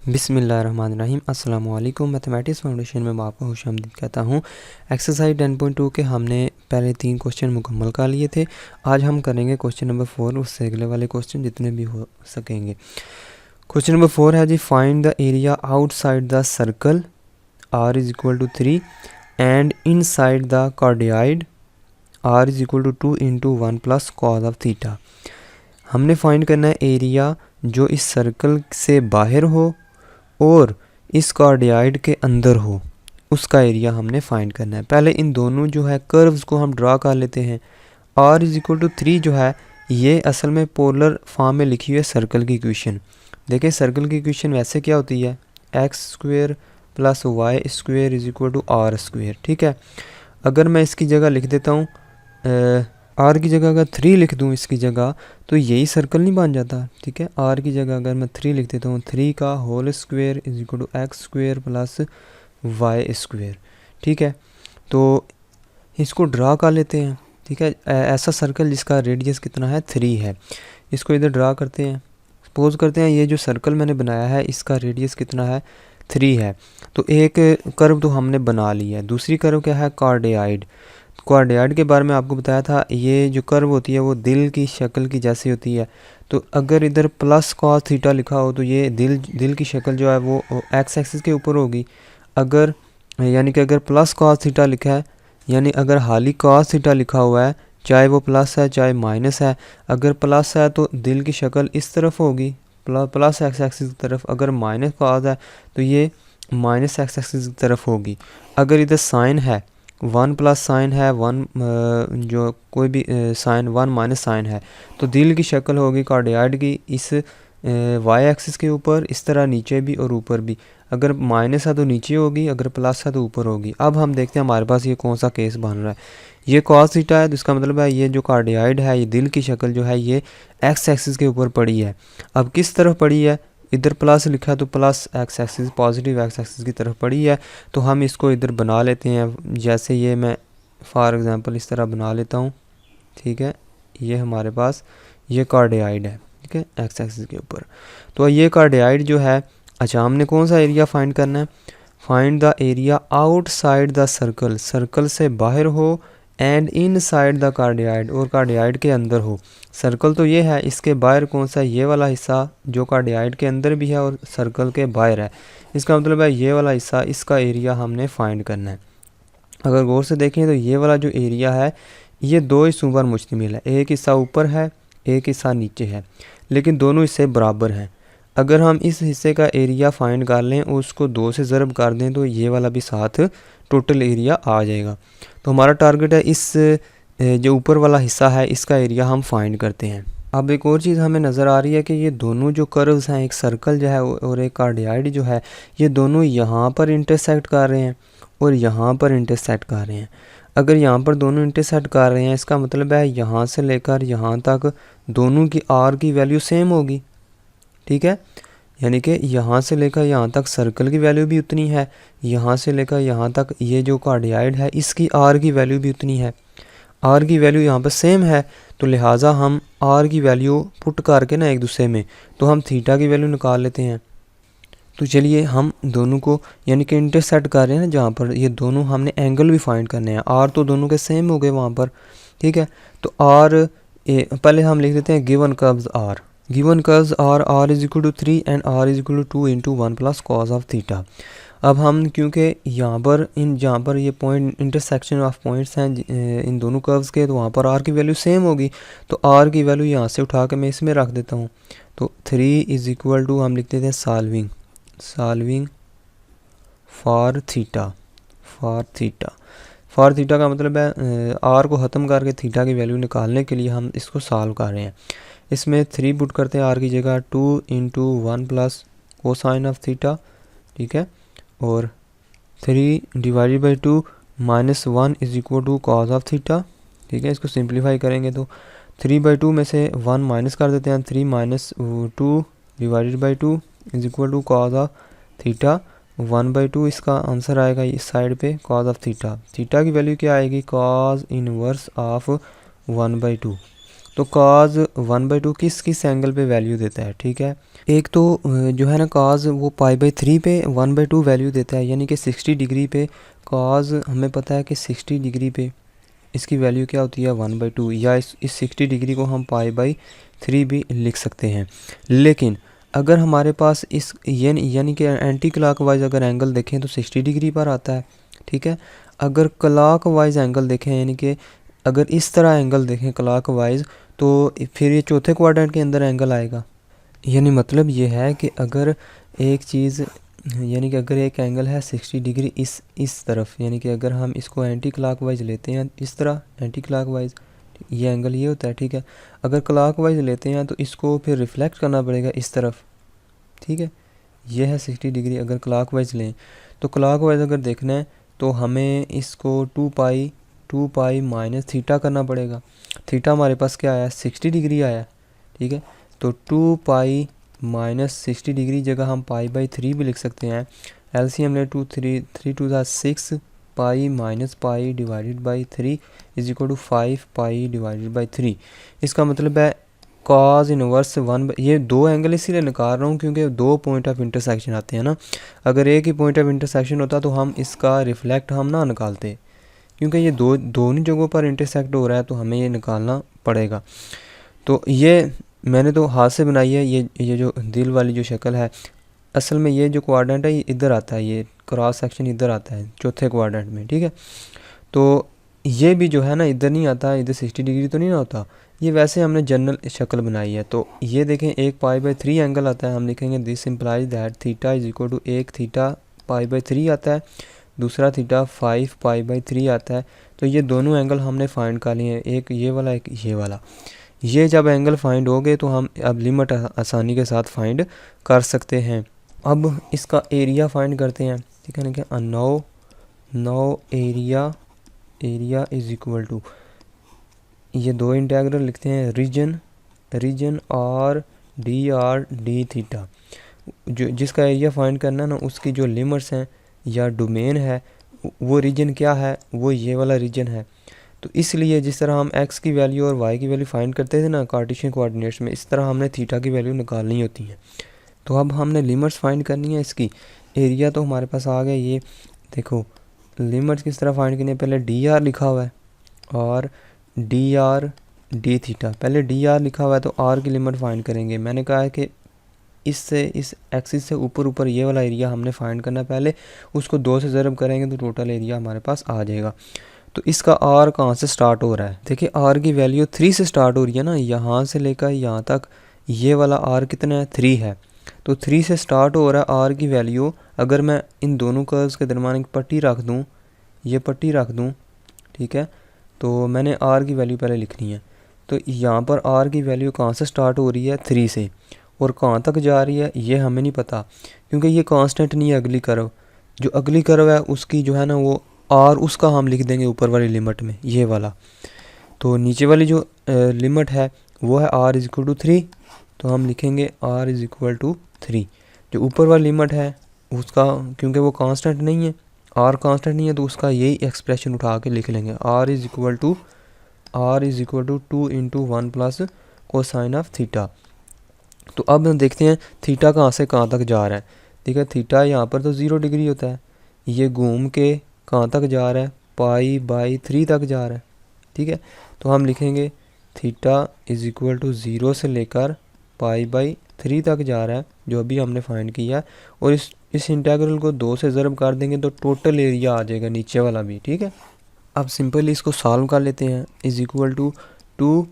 बिस्मिल्लाहिर्रहमानिर्रहीम। अस्सलाम वालेकुम। मैथमेटिक्स फाउंडेशन में मैं आपको खुशामदीद कहता हूँ। एक्सरसाइज 10.2 के हमने पहले 3 क्वेश्चन मुकम्मल कर लिए थे। आज हम करेंगे क्वेश्चन नंबर 4, उससे अगले वाले क्वेश्चन जितने भी हो सकेंगे। क्वेश्चन नंबर 4 है जी, find the area outside the circle r is equal to 3 and inside the cardioid r is equal to 2 into 1 plus cos of theta. हमने फाइंड करना है एरिया जो इस सर्कल से बाहर हो और इस कार्डियाइड के अंदर हो, उसका एरिया हमने फाइंड करना है। पहले इन दोनों जो है कर्व्स को हम ड्रा कर लेते हैं। r इज इक्वल टू 3 जो है ये असल में पोलर फॉर्म में लिखी हुई है सर्कल की इक्वेशन। देखिए सर्कल की इक्वेशन वैसे क्या होती है, x square plus y square is equal to r square. ठीक है, अगर मैं इसकी जगह लिख देता हूँ आर की जगह अगर 3 लिख दूँ इसकी जगह, तो यही सर्कल नहीं बन जाता। ठीक है, आर की जगह अगर मैं 3 लिख देता हूँ, 3 का whole square is equal to x square plus y square. ठीक है, तो इसको ड्रा कर लेते हैं। ठीक है, ऐसा सर्कल जिसका रेडियस कितना है 3 है, इसको इधर ड्रा करते हैं। सपोज करते हैं ये जो सर्कल मैंने बनाया है इसका रेडियस कितना है 3 है। तो एक कर्व तो हमने बना लिया है। दूसरी कर्व क्या है, कार्डियाइड। कार्डियाइड के बारे में आपको बताया था, ये जो कर्व होती है वो दिल की शक्ल की जैसी होती है। तो अगर इधर प्लस कॉस थीटा लिखा हो तो ये दिल की शक्ल जो है वो एक्स एक्सिस के ऊपर होगी। अगर यानी कि अगर प्लस कॉस थीटा लिखा है, यानी अगर हाली कॉस थीटा लिखा हुआ है, चाहे वो प्लस है चाहे माइनस है, अगर प्लस है तो दिल की शक्ल इस तरफ होगी प्लस एक्स एक्सिस की तरफ। अगर माइनस कॉस है तो ये माइनस एक्स एक्सिस की तरफ होगी। अगर इधर साइन है, 1 प्लस साइन है, 1 जो कोई भी साइन 1 माइनस साइन है, तो दिल की शक्ल होगी कार्डियाइड की इस वाई एक्सिस के ऊपर, इस तरह नीचे भी और ऊपर भी। अगर माइनस है तो नीचे होगी, अगर प्लस है तो ऊपर होगी। अब हम देखते हैं हमारे पास ये कौन सा केस बन रहा है। ये कॉस थीटा है तो इसका मतलब है ये जो कार्डियाइड है, ये दिल की शक्ल जो है ये एक्स एक्सिस के ऊपर पड़ी है। अब किस तरफ पड़ी है, इधर प्लस लिखा तो plus x axis, positive x axis की तरफ पड़ी है। तो हम इसको इधर बना लेते हैं। जैसे ये मैं फॉर एग्जांपल इस तरह बना लेता हूँ। ठीक है, ये हमारे पास ये कार्डियाइड है। ठीक है, एक्स एक्सिस के ऊपर। तो ये कार्डियाइड जो है, अच्छा हमने कौन सा एरिया फाइंड करना है, find the area outside the circle, circle से बाहर हो, and in side the cardioid, और कार्डियाइड के अंदर हो। सर्कल तो ये है, इसके बाहर कौन सा, ये वाला हिस्सा जो कार्डियाइड के अंदर भी है और सर्कल के बाहर है। इसका मतलब है ये वाला हिस्सा, इसका एरिया हमने फाइंड करना है। अगर गौर से देखें तो ये वाला जो एरिया है ये 2 हिस्सों पर मुश्तमिल है। एक हिस्सा ऊपर है, एक हिस्सा नीचे है, लेकिन दोनों हिस्से बराबर हैं। अगर हम इस हिस्से का एरिया फाइंड कर लें और उसको 2 से ज़रब कर दें तो ये वाला भी साथ टोटल एरिया आ जाएगा। तो हमारा टारगेट है इस जो ऊपर वाला हिस्सा है इसका एरिया हम फाइंड करते हैं। अब एक और चीज़ हमें नज़र आ रही है कि ये दोनों जो कर्व्स हैं, एक सर्कल जो है और एक कार्डियाइड जो है, ये दोनों यहाँ पर इंटरसेक्ट कर रहे हैं और यहाँ पर इंटरसेक्ट कर रहे हैं। अगर यहाँ पर दोनों इंटरसेक्ट कर रहे हैं, इसका मतलब है यहाँ से लेकर यहाँ तक दोनों की आर की वैल्यू सेम होगी। ठीक है, यानी कि यहाँ से लेकर यहाँ तक सर्कल की वैल्यू भी उतनी है, यहाँ से लेकर यहाँ तक ये जो कार्डियाइड है इसकी आर की वैल्यू भी उतनी है। आर की वैल्यू यहाँ पर सेम है, तो लिहाजा हम आर की वैल्यू पुट करके ना एक दूसरे में, तो हम थीटा की वैल्यू निकाल लेते हैं। तो चलिए हम दोनों को यानी कि इंटरसेक्ट कर रहे हैं ना जहाँ पर, ये दोनों हमने एंगल भी फाइंड करने हैं। आर तो दोनों के सेम हो गए वहाँ पर। ठीक है, तो आर पहले हम लिख देते हैं given curves r, given curves r is equal to 3 and r is equal to 2 into 1 plus cos of theta. अब हम क्योंकि यहाँ पर ये पॉइंट इंटरसेक्शन ऑफ पॉइंट्स हैं इन दोनों कर्व्स के, तो वहाँ पर आर की वैल्यू सेम होगी। तो आर की वैल्यू यहाँ से उठा के मैं इसमें रख देता हूँ। तो 3 इज इक्वल टू हम लिख देते हैं solving for theta. For theta का मतलब है आर को ख़त्म करके थीटा की वैल्यू निकालने के लिए हम इसको सॉल्व कर रहे हैं। इसमें 3 पुट करते हैं आर की जगह, 2 into 1 plus cosine of theta. ठीक है, और 3 divided by 2 minus 1 is equal to cos of theta. ठीक है, इसको सिंप्लीफाई करेंगे तो 3/2 में से 1 माइनस कर देते हैं, 3 minus 2 divided by 2 is equal to cos of theta. 1/2 इसका आंसर आएगा इस साइड पे, कॉस ऑफ थीटा। थीटा की वैल्यू क्या आएगी, कॉस इनवर्स ऑफ 1/2। तो cos 1/2 किस किस एंगल पे वैल्यू देता है, ठीक है। एक तो जो है ना cos वो π/3 पे 1/2 वैल्यू देता है, यानी कि 60 डिग्री पे cos हमें पता है कि 60 डिग्री पे इसकी वैल्यू क्या होती है 1/2, या इस 60 डिग्री को हम π/3 भी लिख सकते हैं। लेकिन अगर हमारे पास इस यानी कि एंटी क्लॉकवाइज अगर एंगल देखें तो 60 डिग्री पर आता है, ठीक है। अगर क्लॉकवाइज एंगल देखें यानी कि अगर इस तरह एंगल देखें क्लॉकवाइज, तो फिर ये चौथे क्वाड्रेंट के अंदर एंगल आएगा। यानी मतलब ये है कि अगर एक चीज़ यानी कि अगर एक एंगल है 60 डिग्री इस तरफ, यानी कि अगर हम इसको एंटी क्लॉकवाइज लेते हैं इस तरह एंटी क्लॉकवाइज, ये एंगल ये होता है, ठीक है। अगर क्लॉकवाइज लेते हैं तो इसको फिर रिफ्लेक्ट करना पड़ेगा इस तरफ, ठीक है। ये है 60 डिग्री अगर क्लॉकवाइज लें। तो क्लॉकवाइज अगर देखना है तो हमें इसको 2 पाई माइनस थीटा करना पड़ेगा। थीटा हमारे पास क्या आया 60 डिग्री आया, ठीक है। तो 2 पाई माइनस 60 डिग्री जगह हम π/3 भी लिख सकते हैं। एलसीएम ले 3 2 6 pi minus pi divided by 3 is equal to 5 pi divided by 3। इसका मतलब है cos इनवर्स 1, ये दो एंगल इसीलिए निकाल रहा हूँ क्योंकि दो पॉइंट ऑफ इंटरसेक्शन आते हैं ना। अगर एक ही पॉइंट ऑफ इंटरसेक्शन होता तो हम इसका रिफ्लेक्ट हम ना निकालते, क्योंकि ये दोनों जगहों पर इंटरसेक्ट हो रहा है तो हमें ये निकालना पड़ेगा। तो ये मैंने तो हाथ से बनाई है, ये जो दिल वाली जो शक्ल है, असल में ये जो क्वाड्रेंट है ये इधर आता है, ये क्रॉस सेक्शन इधर आता है चौथे क्वाड्रेंट में, ठीक है। तो ये भी जो है ना इधर नहीं आता, इधर 60 डिग्री तो नहीं ना होता, ये वैसे हमने जनरल शक्ल बनाई है। तो ये देखें एक π/3 एंगल आता है, हम लिखेंगे this implies that theta is equal to एक थीटा π/3 आता है, दूसरा थीटा 5 π/3 आता है। तो ये दोनों एंगल हमने फाइंड कर लिए हैं, एक ये वाला एक ये वाला। ये जब एंगल फाइंड हो गए तो हम अब लिमिट आसानी के साथ फाइंड कर सकते हैं। अब इसका एरिया फाइंड करते हैं, ठीक है ना। कि now area is equal to, ये दो इंटेग्रल लिखते हैं रीजन और डी थीटा। जो जिसका एरिया फाइंड करना ना उसकी जो लिमिट्स हैं या डोमेन है वो रीजन क्या है, वो ये वाला रीजन है। तो इसलिए जिस तरह हम x की वैल्यू और y की वैल्यू फाइंड करते थे ना कार्टेशियन कोऑर्डिनेट्स में, इस तरह हमने थीटा की वैल्यू निकालनी होती है। तो अब हमने लिमिट्स फाइंड करनी है इसकी। एरिया तो हमारे पास आ गया, ये देखो लिमिट्स किस तरह फाइंड करनी है, पहले डी आर लिखा हुआ है और डी आर डी थीटा। पहले डी आर लिखा हुआ है तो आर की लिमिट फाइंड करेंगे। मैंने कहा है कि इससे इस एक्सिस से ऊपर ये वाला एरिया हमने फाइंड करना, पहले उसको 2 से ज़रब करेंगे तो टोटल एरिया हमारे पास आ जाएगा। तो इसका आर कहाँ से स्टार्ट हो रहा है, देखिए आर की वैल्यू 3 से स्टार्ट हो रही है ना, यहाँ से लेकर यहाँ तक ये वाला आर कितना है 3 है। तो 3 से स्टार्ट हो रहा है आर की वैल्यू। अगर मैं इन दोनों कर्व्स के दरमियान एक पट्टी रख दूँ, ये पट्टी रख दूँ, ठीक है। तो मैंने आर की वैल्यू पहले लिखनी है। तो यहाँ पर आर की वैल्यू कहाँ से स्टार्ट हो रही है 3 से, और कहाँ तक जा रही है ये हमें नहीं पता, क्योंकि ये कांस्टेंट नहीं है। अगली कर्व जो अगली कर्व है उसकी जो है ना वो आर उसका हम लिख देंगे ऊपर वाली लिमिट में ये वाला। तो नीचे वाली जो लिमिट है वो है r इज इक्वल टू 3, तो हम लिखेंगे r इज इक्वल टू 3। जो ऊपर वाली लिमिट है उसका, क्योंकि वो कांस्टेंट नहीं है, r कांस्टेंट नहीं है, तो उसका यही एक्सप्रेशन उठा के लिख लेंगे r is equal to 2 into 1 plus cosine of theta. तो अब हम देखते हैं थीटा कहाँ से कहाँ तक जा रहा है। ठीक है, थीटा यहाँ पर तो 0 डिग्री होता है, ये घूम के कहाँ तक जा रहा है π/3 तक जा रहा है। ठीक है, तो हम लिखेंगे थीटा इज इक्वल टू 0 से लेकर π/3 तक जा रहा है, जो अभी हमने फाइंड किया है। और इस इंटीग्रल को 2 से ज़रब कर देंगे तो टोटल एरिया आ जाएगा नीचे वाला भी। ठीक है, अब सिंपली इसको सॉल्व कर लेते हैं। इज इक्वल टू 2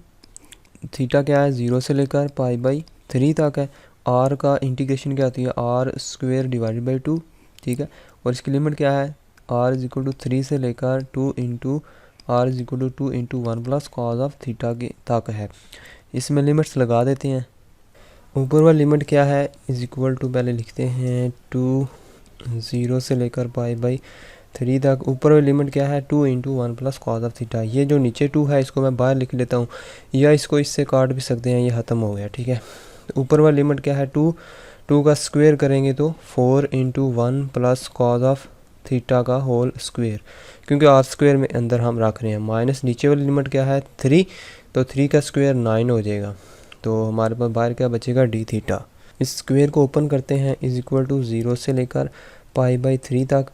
थीटा क्या है 0 से लेकर π/3 तक है। आर का इंटीग्रेशन क्या होती है r² डिवाइडेड बाई 2। ठीक है, और इसकी लिमिट क्या है r इज इक्वल टू 3 से लेकर 2 into r is equal to 2 into 1 plus cos of theta के तक है। इसमें लिमिट्स लगा देते हैं। ऊपर वाली लिमिट क्या है इज इक्वल टू पहले लिखते हैं 2 0 से लेकर π/3 तक। ऊपर वाली लिमिट क्या है 2 into 1 plus cos of theta. ये जो नीचे 2 है इसको मैं बाहर लिख लेता हूँ, या इसको इससे काट भी सकते हैं, ये ख़त्म हो गया। ठीक है, तो ऊपर वाली लिमिट क्या है 2 का स्क्वायर करेंगे तो 4 into 1 plus cos of theta का होल स्क्वायर, क्योंकि r² में अंदर हम रख रहे हैं। माइनस नीचे वाली लिमिट क्या है 3, तो 3 का स्क्वायर 9 हो जाएगा। तो हमारे पास बाहर क्या बचेगा, डी थीटा। इस स्क्वायर को ओपन करते हैं, इज इक्वल टू 0 से लेकर π/3 तक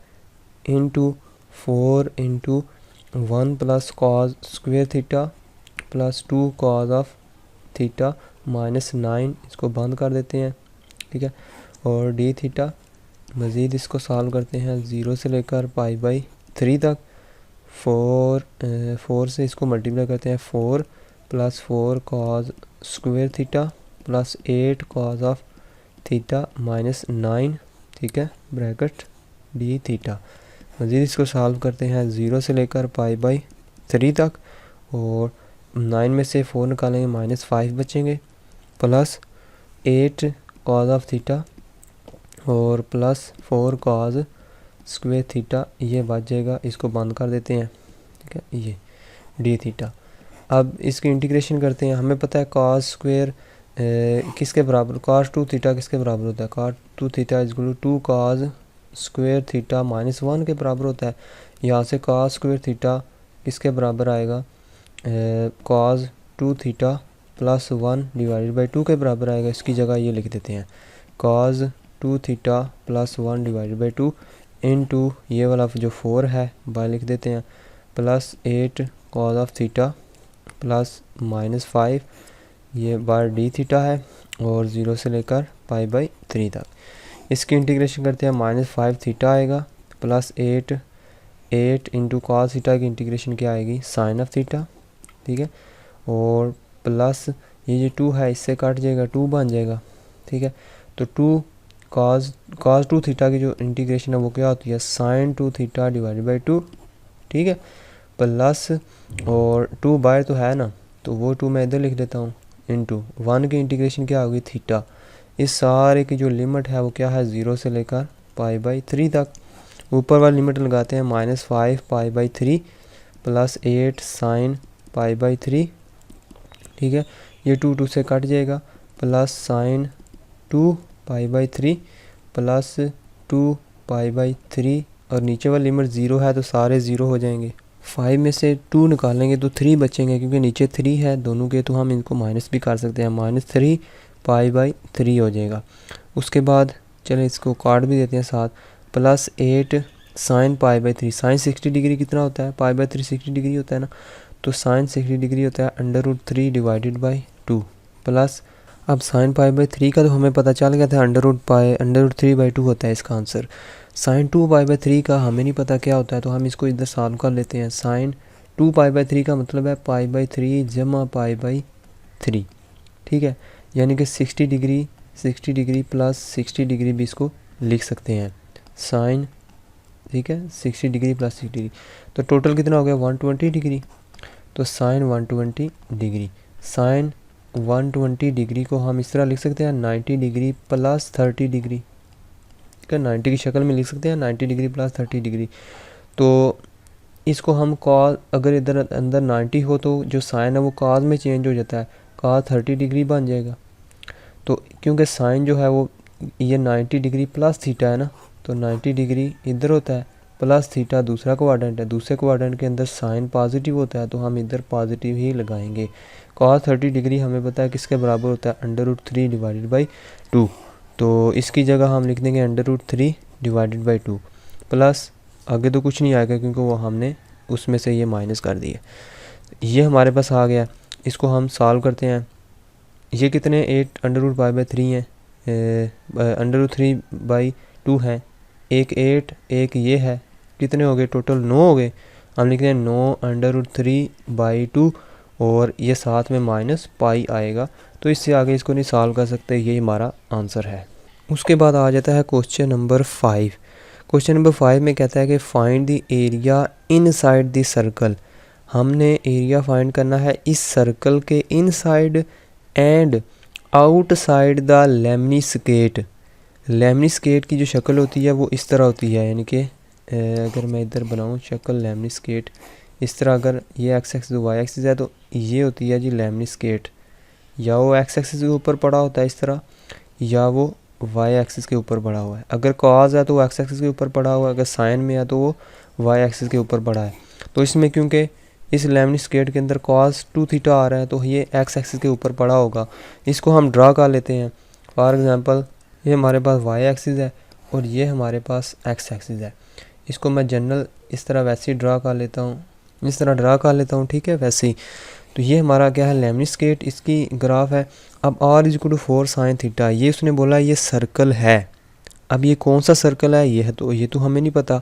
into 4 into 1 plus cause square theta plus 2 cause of theta minus 9। इसको बंद कर देते हैं, ठीक है। और डी थीटा मज़ीद इसको सॉल्व करते हैं 0 से लेकर π/3 तक। 4 से इसको मल्टीप्लाई करते हैं, 4 plus 4 cause square theta plus 8 cause of theta minus 9, ठीक है, ब्रैकेट डी थीटा। मज़ीद इसको सॉल्व करते हैं 0 से लेकर π/3 तक। और 9 में से 4 निकालेंगे, -5 बचेंगे, प्लस 8 कॉज ऑफ थीटा और प्लस 4 कॉज स्क्वायर थीटा, ये बच जाएगा। इसको बंद कर देते हैं, ठीक है, ये डी थीटा। अब इसकी इंटीग्रेशन करते हैं। हमें पता है कॉस स्क्वायर किसके बराबर, cos 2 थीटा किसके बराबर होता है, cos 2 theta is equal to 2 cos square theta -1 के बराबर होता है। यहाँ से cos स्क्वायर थीटा किसके बराबर आएगा, cos 2 theta plus 1 divided by 2 के बराबर आएगा। इसकी जगह ये लिख देते हैं, cos 2 theta plus 1 divided by 2 into ये वाला जो 4 है बाय लिख देते हैं, plus 8 cos of theta plus -5, ये बार डी थीटा है, और 0 से लेकर π/3 तक। इसकी इंटीग्रेशन करते हैं, -5 थीटा आएगा प्लस 8 इंटू कॉस थीटा की इंटीग्रेशन क्या आएगी, साइन ऑफ थीटा, ठीक है। और प्लस ये जो 2 है इससे कट जाएगा, 2 बन जाएगा, ठीक है। तो 2 cos 2 थीटा की जो इंटीग्रेशन है वो क्या होती है, साइन 2 थीटा डिवाइडेड बाई 2, ठीक है, प्लस और 2 बाय तो है ना, तो वो 2 मैं इधर लिख देता हूँ, इंटू 1 की इंटीग्रेशन क्या होगी, थीटा। इस सारे की जो लिमिट है वो क्या है, 0 से लेकर π/3 तक। ऊपर वाली लिमिट लगाते हैं, -5 π/3 प्लस 8 साइन π/3, ठीक है। ये 2 से कट जाएगा, प्लस साइन 2 π/3 प्लस 2 π/3, और नीचे वाली लिमिट 0 है तो सारे 0 हो जाएंगे। 5 में से 2 निकालेंगे तो 3 बचेंगे, क्योंकि नीचे 3 है दोनों के, तो हम इनको माइनस भी कर सकते हैं, -3 π/3 हो जाएगा। उसके बाद चलें इसको काट भी देते हैं साथ, प्लस 8 साइन π/3, साइन 60 डिग्री कितना होता है, π/3 60 डिग्री होता है ना, तो साइन 60 डिग्री होता है √3 डिवाइडेड बाई 2, प्लस अब साइन π/3 का तो हमें पता चल गया था, √3/2 होता है इसका आंसर। साइन 2π/3 का हमें नहीं पता क्या होता है, तो हम इसको इधर सॉल्व कर लेते हैं। साइन 2π/3 का मतलब है π/3 जमा π/3, ठीक है, यानी कि 60 डिग्री प्लस 60 डिग्री भी इसको लिख सकते हैं, साइन, ठीक है, 60 डिग्री प्लस 60 डिग्री, तो टोटल कितना हो गया, 120 डिग्री। तो साइन 120 डिग्री, साइन 120 डिग्री को हम इस तरह लिख सकते हैं, 90 डिग्री प्लस 30 डिग्री, ठीक है, 90 की शक्ल में लिख सकते हैं, 90 डिग्री प्लस 30 डिग्री। तो इसको हम कॉस, अगर इधर अंदर 90 हो तो जो साइन है वो कॉस में चेंज हो जाता है, कॉस 30 डिग्री बन जाएगा। तो क्योंकि साइन जो है वो ये 90 डिग्री प्लस थीटा है ना, तो 90 डिग्री इधर होता है, प्लस थीटा दूसरा क्वाड्रेंट है, दूसरे क्वाड्रेंट के अंदर साइन पॉजिटिव होता है, तो हम इधर पॉजिटिव ही लगाएंगे। कॉस 30 डिग्री हमें पता है किसके बराबर होता है, √3 डिवाइडेड बाई 2, तो इसकी जगह हम लिख देंगे √3 डिवाइडेड बाई 2, प्लस आगे तो कुछ नहीं आएगा क्योंकि वो हमने उसमें से ये माइनस कर दिया। ये हमारे पास आ गया, इसको हम सॉल्व करते हैं। ये कितने 8 √π/3 हैं, √3/2 हैं, एक 8 एक ये है, कितने हो गए टोटल 9 हो गए। हम लिखते हैं 9 √3/2 और ये साथ में माइनस पाई आएगा, तो इससे आगे इसको नहीं सॉल्व कर सकते, ये हमारा आंसर है। उसके बाद आ जाता है क्वेश्चन नंबर 5। क्वेश्चन नंबर 5 में कहता है कि find the area inside the circle. हमने एरिया फाइंड करना है इस सर्कल के इनसाइड एंड आउटसाइड द लेमनीस्केट। लेमनीस्केट की जो शक्ल होती है वो इस तरह होती है, यानी कि अगर मैं इधर बनाऊँ शक्ल लेमनीस्केट इस तरह, अगर ये एक्स एक्सिस वाई एक्सिस है तो ये होती है जी लेमनीस्केट, या वो एक्स एक्सिस के ऊपर पड़ा होता है इस तरह, या वो वाई एक्सिस के ऊपर पड़ा हुआ है। अगर कॉज है तो वो एक्स एक्सिस के ऊपर पड़ा हुआ है, अगर साइन में है तो वो वाई एक्सिस के ऊपर पड़ा है। तो इसमें क्योंकि इस लेमनी स्केट के अंदर cos 2 थीटा आ रहा है तो ये एक्स एक्सिस के ऊपर पड़ा होगा। इसको हम ड्रा कर लेते हैं। फॉर एग्जांपल ये हमारे पास वाई एक्सिस है और ये हमारे पास एक्स एक्सिस है। इसको मैं जनरल इस तरह वैसे ही ड्रा कर लेता हूँ, इस तरह ड्रा कर लेता हूँ, ठीक है। वैसे ही तो ये हमारा क्या है, लेमनी स्केट, इसकी ग्राफ है। अब r is equal to 4 sine theta, ये उसने बोला ये सर्कल है। अब ये कौन सा सर्कल है ये है, तो ये तो हमें नहीं पता।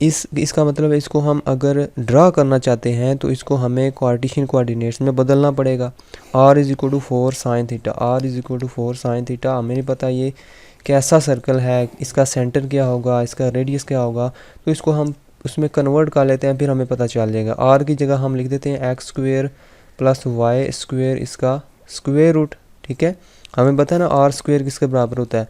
इसका मतलब है इसको हम अगर ड्रा करना चाहते हैं तो इसको हमें कार्टेशियन कोऑर्डिनेट्स में बदलना पड़ेगा। r is equal to 4 sine theta, r is equal to 4 sine theta, हमें नहीं पता ये कैसा सर्कल है, इसका सेंटर क्या होगा, इसका रेडियस क्या होगा, तो इसको हम उसमें कन्वर्ट कर लेते हैं, फिर हमें पता चल जाएगा। r की जगह हम लिख देते हैं x square plus y square, इसका स्क्वेयर रूट, ठीक है। हमें पता है ना r स्क्वेयर किसके बराबर होता है,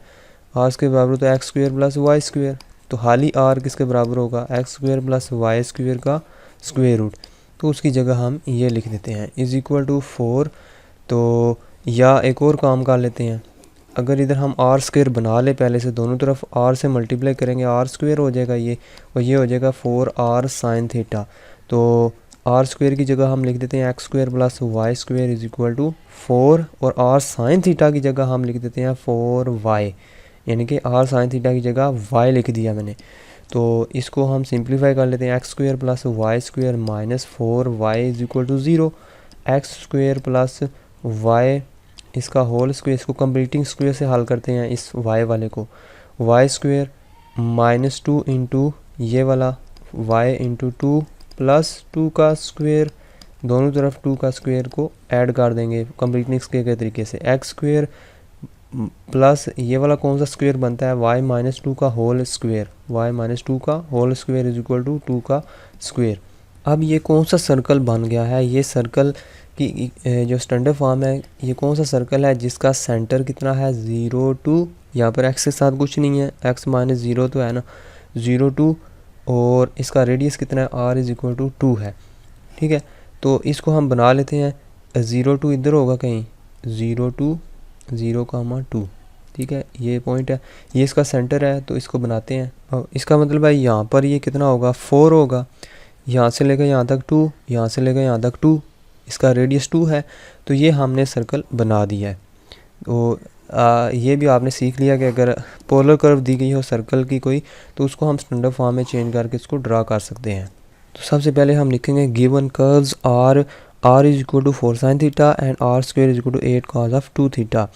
r के बराबर होता है x square plus y square, तो हाल ही r किसके बराबर होगा, x square plus y square का स्क्वेयर रूट, तो उसकी जगह हम ये लिख देते हैं इज इक्वल टू 4। तो या एक और काम कर लेते हैं, अगर इधर हम r स्क्वेयर बना ले पहले से, दोनों तरफ r से मल्टीप्लाई करेंगे, r स्क्वेयर हो जाएगा ये, और ये हो जाएगा 4r साइन थीटा। तो r स्क्वेयर की जगह हम लिख देते हैं x square plus y square is equal to 4, और r साइन थीटा की जगह हम लिख देते हैं 4y, यानी कि r साइन थीटा की जगह y लिख दिया मैंने। तो इसको हम सिंप्लीफाई कर लेते हैं, x square plus y square minus 4y is equal to 0, x square plus y इसका होल स्क्वेयर, इसको कंप्लीटिंग स्क्वेयर से हल करते हैं इस y वाले को, वाई स्क्वेयर माइनस 2 इंटू ये वाला y इंटू 2 प्लस 2 का स्क्वेयर, दोनों तरफ 2 का स्क्वेयर को ऐड कर देंगे कंप्लीटिंग स्क्वेयर के तरीके से, एक्स स्क्वेयर प्लस ये वाला कौन सा स्क्वेयर बनता है, y माइनस 2 का होल स्क्वेयर, y माइनस 2 का whole square is equal to 2 का स्क्वेयर। अब ये कौन सा सर्कल बन गया है, ये सर्कल की जो स्टैंडर्ड फॉर्म है, ये कौन सा सर्कल है जिसका सेंटर कितना है 0 2, यहाँ पर x के साथ कुछ नहीं है, x माइनस 0 तो है ना, 0 2, और इसका रेडियस कितना है r इज इक्वल टू 2 है, ठीक है। तो इसको हम बना लेते हैं, 0 2 इधर होगा कहीं, 0 2 0,2, ठीक है, ये पॉइंट है, ये इसका सेंटर है, तो इसको बनाते हैं। और इसका मतलब है यहाँ पर ये कितना होगा 4 होगा, यहाँ से लेकर यहाँ तक 2, यहाँ से लेकर यहाँ तक 2, इसका रेडियस 2 है, तो ये हमने सर्कल बना दिया है। तो ये भी आपने सीख लिया कि अगर पोलर कर्व दी गई हो सर्कल की कोई, तो उसको हम स्टैंडर्ड फॉर्म में चेंज करके इसको ड्रा कर सकते हैं। तो सबसे पहले हम लिखेंगे given curves r is equal to 4 sine theta and r square is equal to 8 cos of 2 theta.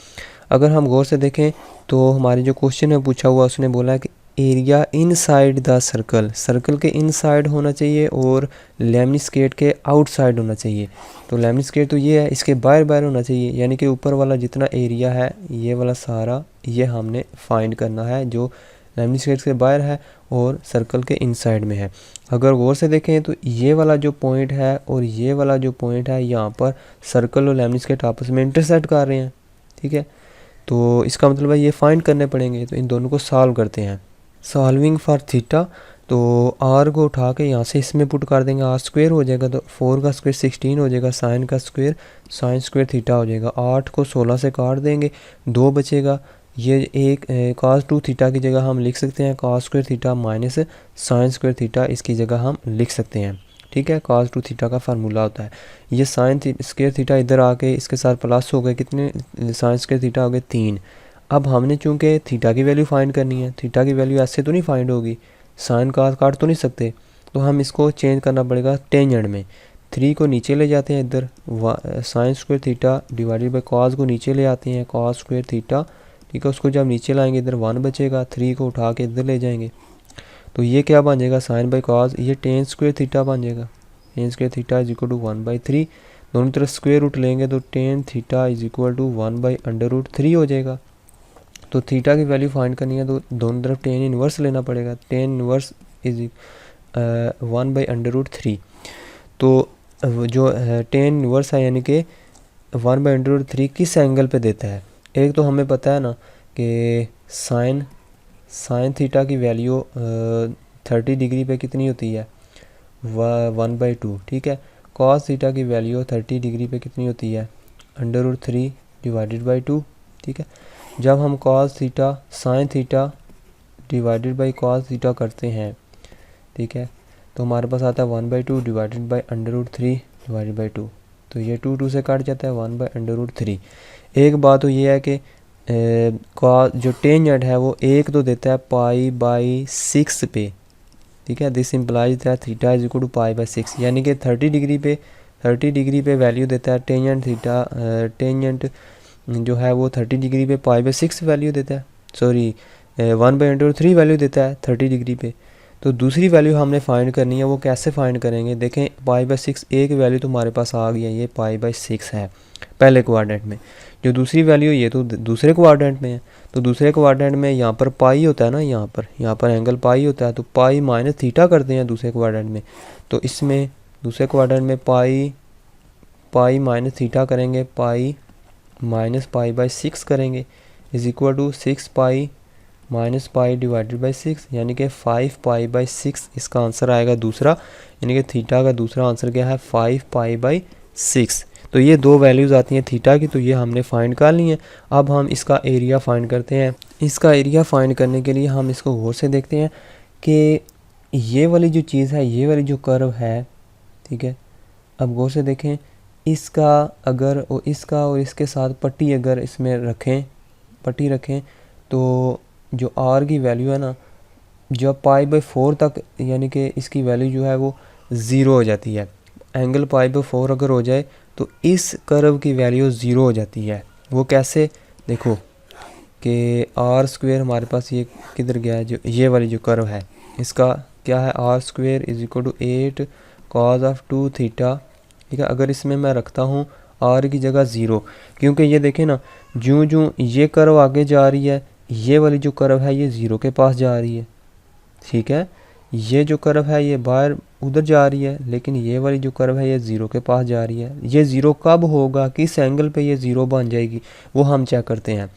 अगर हम गौर से देखें तो हमारे जो क्वेश्चन है पूछा हुआ, उसने बोला है कि area inside the circle, circle के इनसाइड होना चाहिए और लेमनी स्केट के आउटसाइड होना चाहिए। तो लेमनी स्केट तो ये है, इसके बाहर बाहर होना चाहिए, यानी कि ऊपर वाला जितना एरिया है ये वाला सारा ये हमने फाइंड करना है जो लेमनी स्केट के बाहर है और सर्कल के इनसाइड में है। अगर गौर से देखें तो ये वाला जो पॉइंट है और ये वाला जो पॉइंट है, यहाँ पर सर्कल और लेमनी स्केट आपस में इंटरसेक्ट कर रहे हैं, ठीक है। तो इसका मतलब है ये फाइंड करने पड़ेंगे, तो इन दोनों को सॉल्व करते हैं। सॉल्विंग फॉर थीटा, तो r को उठा के यहाँ से इसमें पुट कर देंगे, r स्क्वेयर हो जाएगा, तो 4 का स्क्वेयर 16 हो जाएगा, साइन का स्क्वेयर साइन स्क्वेयर थीटा हो जाएगा, 8 को 16 से काट देंगे, 2 बचेगा, ये एक cos 2 थीटा की जगह हम लिख सकते हैं cos square theta minus sign square theta, इसकी जगह हम लिख सकते हैं, ठीक है। cos 2 थीटा का फार्मूला होता है, ये साइन स्क्वेयर थीटा इधर आके इसके साथ प्लस हो गए, कितने साइन स्क्वेयर थीटा हो गए 3। अब हमने चूंकि थीटा की वैल्यू फाइंड करनी है, थीटा की वैल्यू ऐसे तो नहीं फाइंड होगी, साइन cos काट तो नहीं सकते, तो हम इसको चेंज करना पड़ेगा टेंजेंट में। 3 को नीचे ले जाते हैं इधर, sign square theta divided by cos को नीचे ले आते हैं, cos स्क्वेयर थीटा, ठीक है। उसको जब नीचे लाएंगे इधर 1 बचेगा, 3 को उठा के इधर ले जाएंगे, तो ये क्या बन जाएगा साइन बाई cos, ये टेन स्क्वेयर थीटा बन जाएगा, tan square theta is equal to 1/3, दोनों तरफ स्क्वेयर रूट लेंगे तो tan theta is equal to 1/√3 हो जाएगा। तो थीटा की वैल्यू फाइंड करनी है तो दोनों तरफ टेन इनवर्स लेना पड़ेगा, टेन इनवर्स इज 1/√3। तो जो टेन इनवर्स है यानी कि 1/√3 किस एंगल पे देता है, एक तो हमें पता है ना कि साइन थीटा की वैल्यू 30 डिग्री पे कितनी होती है 1/2, ठीक है। cos थीटा की वैल्यू 30 डिग्री पे कितनी होती है √3 डिवाइडेड बाई 2, ठीक है। जब हम cos theta sine theta divided by cos theta करते हैं, ठीक है, तो हमारे पास आता है 1/2 डिवाइडेड बाई √3 डिवाइडेड बाई 2। तो ये 2 से कट जाता है 1/√3। एक बात तो ये है कि का जो टेंजेंट है वो एक तो देता है π/6 पे, ठीक है। This implies that theta is equal to π/6, यानी कि 30 डिग्री पे वैल्यू देता है टेंजेंट थीटा। टेंजेंट जो है वो 30 डिग्री पे π/6 वैल्यू देता है, सॉरी 1/√3 वैल्यू देता है 30 डिग्री पे। तो दूसरी वैल्यू हमने फाइंड करनी है, वो कैसे फाइंड करेंगे? देखें π/6 एक वैल्यू तो हमारे पास आ गया, ये π/6 है पहले क्वाड्रेंट में। जो दूसरी वैल्यू ये तो दूसरे क्वाड्रेंट में है। तो दूसरे क्वाड्रेंट में यहाँ पर पाई होता है ना, यहाँ पर एंगल पाई होता है, तो पाई माइनस थीटा करते हैं दूसरे क्वाड्रेंट में। तो इसमें दूसरे क्वाड्रेंट में पाई माइनस थीटा करेंगे, पाई माइनस π/6 करेंगे is equal to 6 pi minus pi divided by 6, यानी कि 5 π/6 इसका आंसर आएगा दूसरा, यानी कि थीटा का दूसरा आंसर क्या है 5 π/6। तो ये दो वैल्यूज़ आती हैं थीटा की, तो ये हमने फाइंड कर ली है। अब हम इसका एरिया फाइंड करते हैं। इसका एरिया फाइंड करने के लिए हम इसको गौर से देखते हैं कि ये वाली जो चीज़ है, ये वाली जो कर्व है, ठीक है। अब गौर से देखें, इसका अगर और इसका और इसके साथ पट्टी अगर इसमें पट्टी रखें तो जो आर की वैल्यू है ना, जब π/4 तक, यानी कि इसकी वैल्यू जो है वो 0 हो जाती है। एंगल π/4 अगर हो जाए तो इस कर्व की वैल्यू 0 हो जाती है। वो कैसे? देखो कि r² हमारे पास ये किधर गया है, जो ये वाली जो कर्व है इसका क्या है, r² is equal to 8 cos 2 theta, ठीक है। अगर इसमें मैं रखता हूँ r की जगह 0, क्योंकि ये देखें ना, जो ये कर्व आगे जा रही है, ये वाली जो कर्व है ये 0 के पास जा रही है, ठीक है। ये जो कर्व है ये बाहर उधर जा रही है, लेकिन ये वाली जो कर्व है ये 0 के पास जा रही है। ये 0 कब होगा, किस एंगल पे ये 0 बन जाएगी, वो हम चेक करते हैं।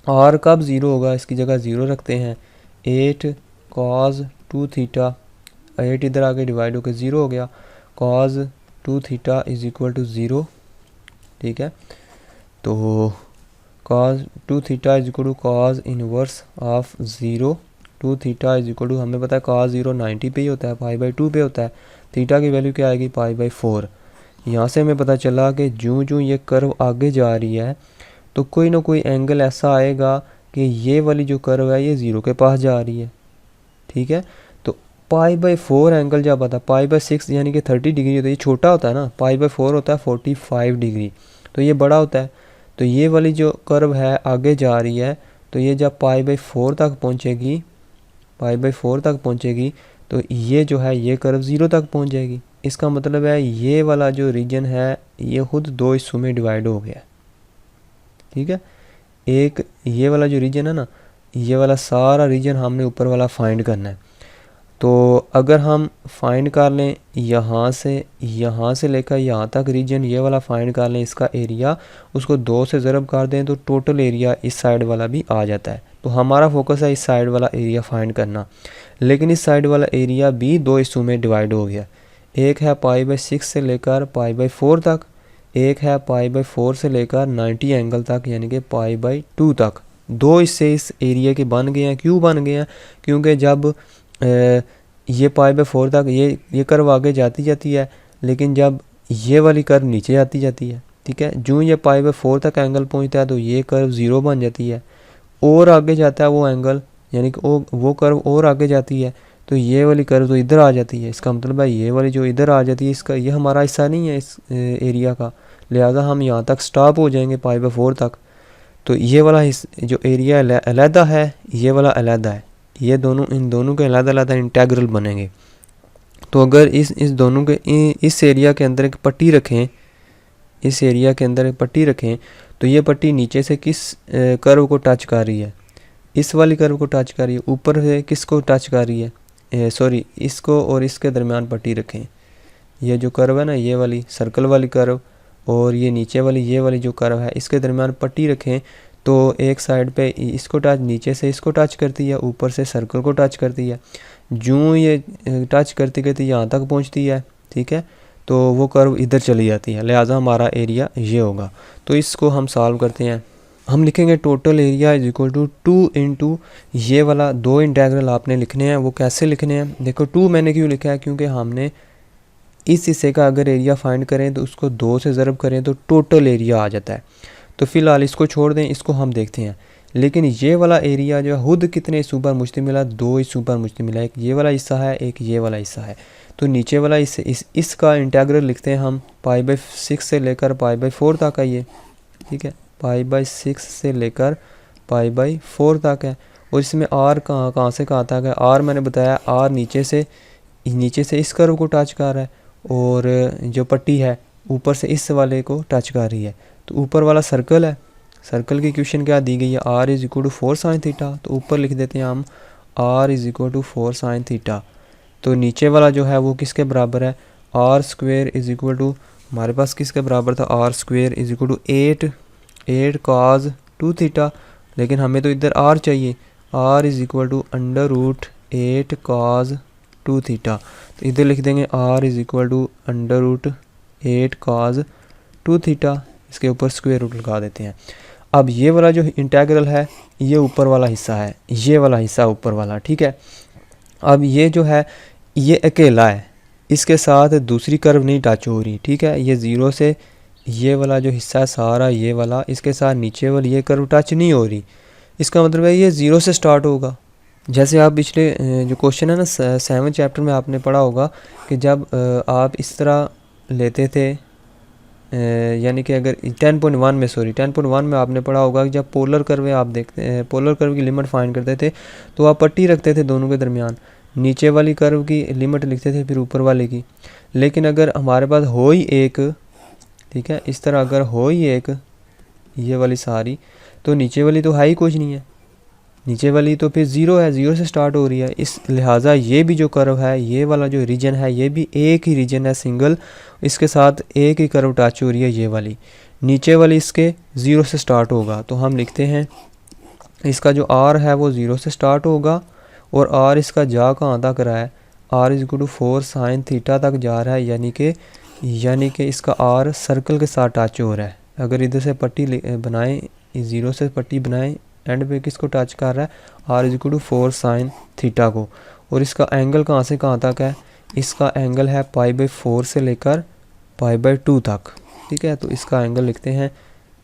r कब 0 होगा, इसकी जगह 0 रखते हैं। 8 cos 2 थीटा, 8 इधर आके डिवाइड होकर 0 हो गया, cos 2 theta is equal to 0, ठीक है। तो cos 2 theta is equal to cos inverse of 0 2 theta is equal to, हमें पता है cos 0 90 पे ही होता है, π/2 पे होता है। थीटा की वैल्यू क्या आएगी, π/4। यहाँ से हमें पता चला कि जो ये कर्व आगे जा रही है तो कोई ना कोई एंगल ऐसा आएगा कि ये वाली जो कर्व है ये 0 के पास जा रही है, ठीक है। तो π/4 एंगल जब आता है, π/6 यानी कि 30 डिग्री होता है, ये छोटा होता है ना, π/4 होता है 45 डिग्री, तो ये बड़ा होता है। तो ये वाली जो कर्व है आगे जा रही है, तो ये जब π/4 तक पहुंचेगी तो ये जो है ये कर्व 0 तक पहुंच जाएगी। इसका मतलब है ये वाला जो रीजन है ये खुद दो हिस्सों में डिवाइड हो गया, ठीक है। एक ये वाला जो रीजन है ना, ये वाला सारा रीजन हमने ऊपर वाला फाइंड करना है। तो अगर हम फाइंड कर लें यहाँ से लेकर यहाँ तक रीजन, ये वाला फाइंड कर लें, इसका एरिया उसको 2 से ज़रब कर दें तो टोटल एरिया इस साइड वाला भी आ जाता है। तो हमारा फोकस है इस साइड वाला एरिया फाइंड करना, लेकिन इस साइड वाला एरिया भी दो हिस्सों में डिवाइड हो गया। एक है π/6 से लेकर π/4 तक, एक है π/4 से लेकर 90 एंगल तक, यानी कि π/2 तक। दो हिस्से इस एरिया के बन गए हैं। क्यों बन गए हैं? क्योंकि जब ये π/4 तक ये कर्व आगे जाती है, लेकिन जब ये वाली कर्व नीचे आती है, ठीक है। जो ये π/4 तक एंगल पहुंचता है तो ये कर्व 0 बन जाती है, और आगे जाता है वो एंगल, यानी कि वो कर्व और आगे जाती है तो ये वाली कर्व तो इधर आ जाती है। इसका मतलब है ये वाली जो इधर आ जाती है, इसका ये हमारा हिस्सा नहीं है इस एरिया का, लिहाजा हम यहाँ तक स्टॉप हो जाएंगे π/4 तक। तो ये वाला जो एरिया अलहदा है, ये वाला अलहदा है, ये दोनों, इन दोनों के अलग-अलग इंटेग्रल बनेंगे। तो अगर इस दोनों के इस एरिया के अंदर एक पट्टी रखें, इस एरिया के अंदर एक पट्टी रखें, तो ये पट्टी नीचे से किस कर्व को टच कर रही है, इस वाली कर्व को टच कर रही है। ऊपर से किसको टच कर रही है, सॉरी इसको और इसके दरमियान पट्टी रखें। ये जो कर्व है ना, ये वाली सर्कल वाली कर्व, और ये नीचे वाली ये वाली जो कर्व है, इसके दरमियान पट्टी रखें। तो एक साइड पे इसको टच, नीचे से इसको टच करती है, ऊपर से सर्कल को टच करती है। जो ये टच करती करती यहाँ तक पहुँचती है, ठीक है, तो वो कर्व इधर चली जाती है, लिहाजा हमारा एरिया ये होगा। तो इसको हम सॉल्व करते हैं। हम लिखेंगे total area is equal to 2 into ये वाला 2 इंटेग्रल आपने लिखने हैं। वो कैसे लिखने हैं, देखो 2 मैंने क्यों लिखा है, क्योंकि हमने इस हिस्से का अगर एरिया फाइंड करें तो उसको 2 से ज़रब करें तो टोटल एरिया आ जाता है। तो फ़िलहाल इसको छोड़ दें, इसको हम देखते हैं। लेकिन ये वाला एरिया जो है खुद कितने हिस्सों पर मुश्तमिल है, 2 हिस्सों पर मुश्तमिल है। एक ये वाला हिस्सा है, एक ये वाला हिस्सा है। तो नीचे वाला इसका इंटेग्रल लिखते हैं हम π/6 से लेकर π/4 तक है ये, ठीक है। π/6 से लेकर π/4 तक है। और इसमें r कहाँ से कहाँ तक है, r मैंने बताया r नीचे से इस कर्व को टच कर रहा है, और जो पट्टी है ऊपर से इस वाले को टच कर रही है। तो ऊपर वाला सर्कल है, सर्कल की इक्वेशन क्या दी गई है, r is equal to 4 sin theta. तो ऊपर लिख देते हैं हम r is equal to 4 sin theta. तो नीचे वाला जो है वो किसके बराबर है, r square is equal to, हमारे पास किसके बराबर था, r square is equal to 8 cos 2 theta. लेकिन हमें तो इधर r चाहिए, r is equal to √8 cos 2 theta. तो इधर लिख देंगे r is equal to √8 cos 2 theta. इसके ऊपर स्क्वायर रूट लगा देते हैं। अब ये वाला जो इंटेग्रल है ये ऊपर वाला हिस्सा है, ये वाला हिस्सा ऊपर वाला, ठीक है। अब ये जो है ये अकेला है, इसके साथ दूसरी कर्व नहीं टच हो रही, ठीक है। ये 0 से ये वाला जो हिस्सा है सारा, ये वाला, इसके साथ नीचे वाली ये कर्व टच नहीं हो रही। इसका मतलब है ये 0 से स्टार्ट होगा। जैसे आप पिछले जो क्वेश्चन है ना 7 चैप्टर में आपने पढ़ा होगा कि जब आप इस तरह लेते थे, यानी कि अगर 10.1 में आपने पढ़ा होगा कि जब पोलर कर्व आप देखते, पोलर कर्व की लिमिट फाइंड करते थे तो आप पट्टी रखते थे दोनों के दरमियान, नीचे वाली कर्व की लिमिट लिखते थे फिर ऊपर वाले की। लेकिन अगर हमारे पास हो ही एक, ठीक है, इस तरह अगर हो ही एक ये वाली सारी, तो नीचे वाली तो है ही कुछ नहीं है, नीचे वाली तो फिर 0 है, 0 से स्टार्ट हो रही है। इस लिहाजा ये भी जो कर्व है, ये वाला जो रीजन है, ये भी एक ही रीजन है सिंगल, इसके साथ एक ही कर्व टच हो रही है ये वाली। नीचे वाली इसके 0 से स्टार्ट होगा, तो हम लिखते हैं इसका जो r है वो 0 से स्टार्ट होगा, और r इसका जा कहाँ तक रहा है, r is equal to 4 sin theta तक जा रहा है, यानी कि इसका r सर्कल के साथ टच हो रहा है। अगर इधर से पट्टी बनाएं, 0 से पट्टी बनाएं, एंड पे किसको टच कर रहा है, r is equal to 4 sin theta को। और इसका एंगल कहाँ से कहाँ तक है, इसका एंगल है π/4 से लेकर π/2 तक, ठीक है। तो इसका एंगल लिखते हैं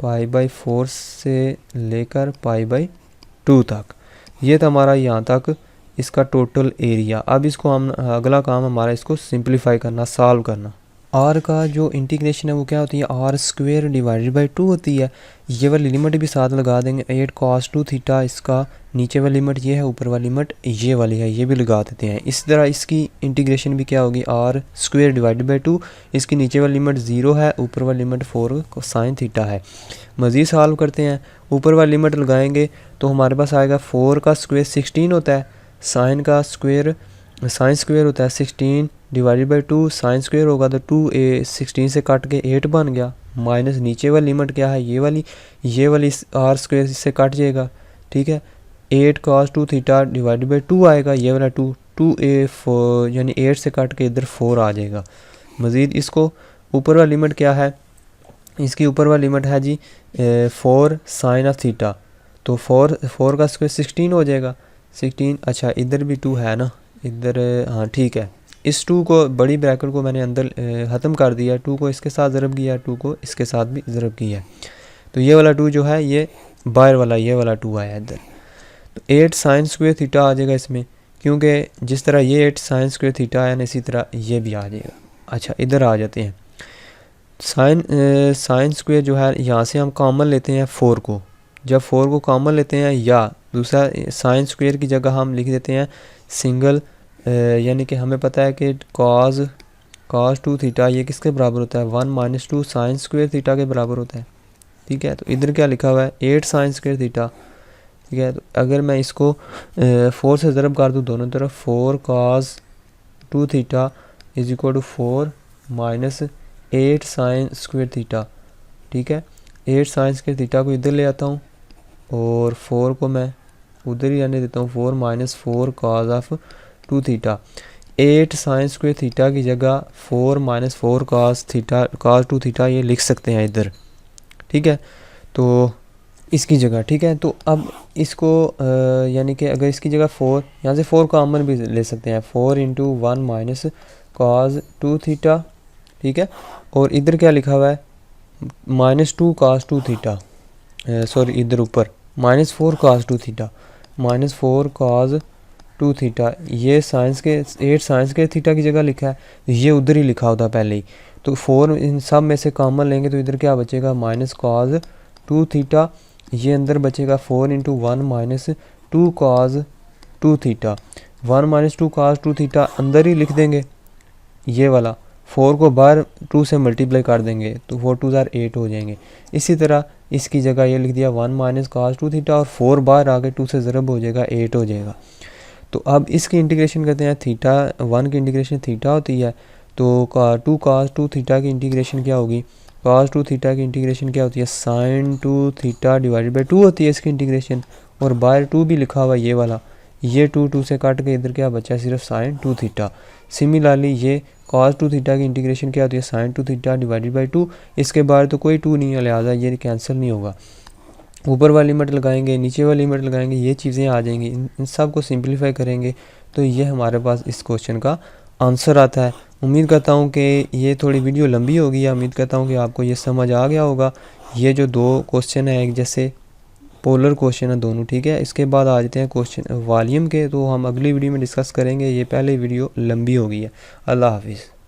π/4 से लेकर π/2 तक। ये था हमारा यहाँ तक इसका टोटल एरिया। अब इसको हम अगला काम हमारा इसको सिंप्लीफाई करना, सॉल्व करना। r का जो इंटीग्रेशन है वो क्या होती है, r स्क्वेयर डिवाइडेड बाई 2 होती है। ये वाली लिमिट भी साथ लगा देंगे, 8 cos 2 थीटा, इसका नीचे वाली लिमिट ये है, ऊपर वाली लिमिट ये वाली है, ये भी लगा देते हैं। इस तरह इसकी इंटीग्रेशन भी क्या होगी, r स्क्वेयर डिवाइडेड बाई 2, इसकी नीचे वाली लिमिट 0 है, ऊपर वाली लिमिट 4 sin थीटा है। मज़ीद सॉल्व करते हैं, ऊपर वाली लिमिट लगाएंगे तो हमारे पास आएगा 4 का स्क्वेयर 16 होता है, साइन स्क्वेयर होता है 16 डिवाइडेड बाई 2, साइन स्क्वेयर होगा तो 2 16 से काट के 8 बन गया, माइनस नीचे वाली लिमिट क्या है, ये वाली r स्क्वेयर इससे कट जाएगा, ठीक है। 8 cos 2 थीटा डिवाइडेड बाई 2 आएगा, ये वाला 2 यानी 8 से काट के इधर 4 आ जाएगा। मज़ीद इसको ऊपर वाली लिमिट क्या है, इसकी ऊपर वाली लिमिट है जी 4 sin ऑफ थीटा, तो 4 का स्क्वेयर 16 हो जाएगा, 16। अच्छा इधर भी 2 है ना, इधर हाँ ठीक है। इस 2 को बड़ी ब्रैकेट को मैंने अंदर ख़त्म कर दिया, 2 को इसके साथ ज़रब किया, 2 को इसके साथ भी ज़रब किया। तो ये वाला 2 जो है ये बाहर वाला, ये वाला 2 आया इधर। तो 8 sin स्क्वेयर थीटा आ जाएगा इसमें, क्योंकि जिस तरह ये 8 sin स्क्वेयर थीटा आया ना, इसी तरह ये भी आ जाएगा। अच्छा इधर आ जाते हैं, साइन स्क्वेयर जो है यहाँ से हम कॉमन लेते हैं 4 को। जब 4 को कॉमन लेते हैं, या दूसरा साइन स्क्वेयर की जगह हम लिख देते हैं सिंगल, यानी कि हमें पता है कि cos 2 थीटा ये किसके बराबर होता है, 1 - 2 साइन स्क्वेयर थीटा के बराबर होता है, ठीक है। तो इधर क्या लिखा हुआ है, 8 साइन स्क्वेयर थीटा, ठीक है। तो अगर मैं इसको 4 से ज़रब कर दूँ दोनों तरफ, 4 cos 2 theta is equal to 4 minus 8 sine square theta, ठीक है। 8 साइन स्क्वेयर थीटा को इधर ले आता हूँ और 4 को मैं उधर ही आने देता हूँ, 4 minus 4 cos of 2 theta. 8 sine square theta की जगह 4 माइनस 4 cos 2 थीटा ये लिख सकते हैं इधर, ठीक है। तो इसकी जगह, ठीक है। तो अब इसको यानी कि अगर इसकी जगह 4, यहाँ से 4 कॉमन भी ले सकते हैं, 4 इंटू 1 माइनस कॉज 2 थीटा, ठीक है। और इधर क्या लिखा हुआ है, -2 cos 2 थीटा, सॉरी इधर ऊपर -4 cos 2 थीटा, -4 cos 2 थीटा, ये साइंस के 8 साइंस के थीटा की जगह लिखा है, ये उधर ही लिखा होता पहले ही। तो 4 इन सब में से कॉमन लेंगे तो इधर क्या बचेगा, -cos 2 थीटा, ये अंदर बचेगा 4 into 1 minus 2 cos 2 theta, 1 minus 2 cos 2 theta अंदर ही लिख देंगे, ये वाला 4 को बाहर 2 से मल्टीप्लाई कर देंगे तो 4 2 ज़ार 8 हो जाएंगे। इसी तरह इसकी जगह ये लिख दिया 1 माइनस cos 2 थीटा, और 4 बाहर आके 2 से ज़रब हो जाएगा, 8 हो जाएगा। तो अब इसकी इंटीग्रेशन करते हैं, थीटा 1 की इंटीग्रेशन थीटा होती है, तो 2 cos 2 थीटा की इंटीग्रेशन क्या होगी, cos 2 थीटा की इंटीग्रेशन क्या होती है, sin 2 थीटा डिवाइडेड बाई 2 होती है इसकी इंटीग्रेशन, और बाहर 2 भी लिखा हुआ है ये वाला, ये 2 से काट के इधर क्या बचा है, सिर्फ sin 2 थीटा। सिमिलरली ये cos 2 थीटा की इंटीग्रेशन क्या होती है, sin 2 थीटा डिवाइडेड बाई 2, इसके बाहर तो कोई 2 नहीं है, लिहाजा ये कैंसिल नहीं होगा। ऊपर वाली लिमिट लगाएंगे, नीचे वाली लिमिट लगाएंगे, ये चीज़ें आ जाएंगी, इन सब को सिंप्लीफाई करेंगे तो ये हमारे पास इस क्वेश्चन का आंसर आता है। उम्मीद करता हूँ कि ये थोड़ी वीडियो लंबी होगी, या उम्मीद करता हूँ कि आपको ये समझ आ गया होगा। ये जो 2 क्वेश्चन है एक जैसे पोलर क्वेश्चन है दोनों, ठीक है। इसके बाद आ जाते हैं क्वेश्चन वॉल्यूम के, तो हम अगली वीडियो में डिस्कस करेंगे, ये पहले वीडियो लंबी हो गई है। अल्लाह हाफिज़।